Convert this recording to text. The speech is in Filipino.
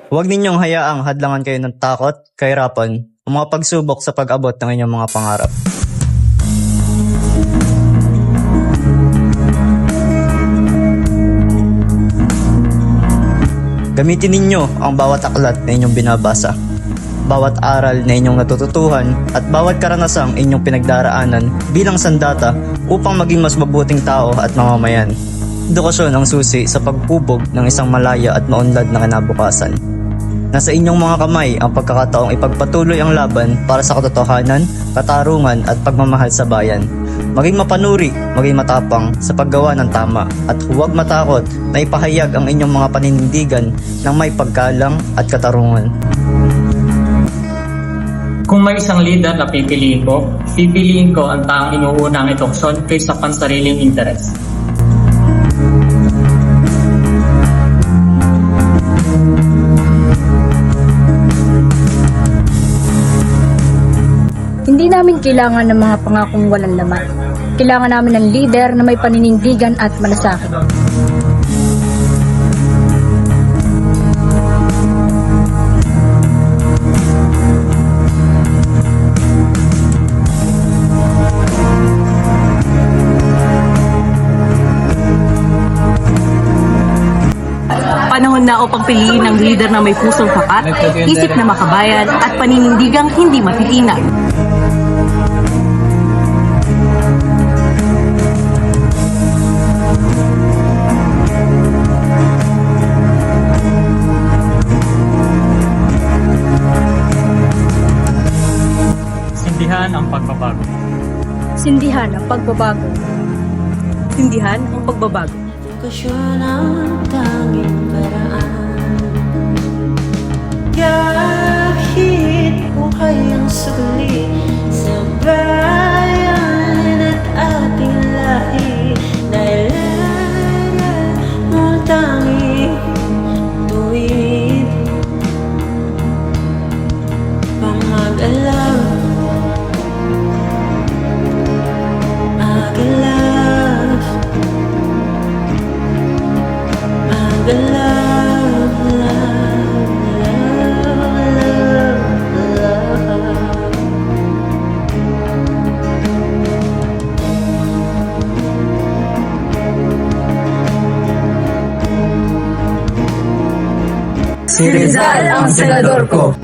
Huwag ninyong hayaang hadlangan kayo ng takot, kahirapan, o mga pagsubok sa pag-abot ng inyong mga pangarap. Gamitin ninyo ang bawat aklat na inyong binabasa, bawat aral na inyong natututuhan at bawat karanasang inyong pinagdaraanan bilang sandata upang maging mas mabuting tao at mamamayan. Edukasyon ang susi sa pagpubog ng isang malaya at maunlad na kinabukasan. Nasa inyong mga kamay ang pagkakataong ipagpatuloy ang laban para sa katotohanan, katarungan at pagmamahal sa bayan. Maging mapanuri, maging matapang sa paggawa ng tama at huwag matakot na ipahayag ang inyong mga paninindigan ng may paggalang at katarungan. Kung may isang leader na pipiliin ko ang taong inuunang itokson kaysa pansariling interes. Hindi namin kailangan ng mga pangakong walang laman. Kailangan namin ng leader na may paninindigan at malasakit. Panahon na upang piliin ng leader na may pusong tapat, isip na makabayan at paninindigang hindi matitinag. Sindihan ang pagbabago. Sindihan ang pagbabago. Sindihan ang pagbabago. Edukasyon ang tanging paraan. Kahit buhay ang suli sa bayan at ating lahi, nailayan mo tanging tuwid. Pamag-alaw, mag-alaw, mag-alaw, love, love, love. Si Rizal ang senador ko.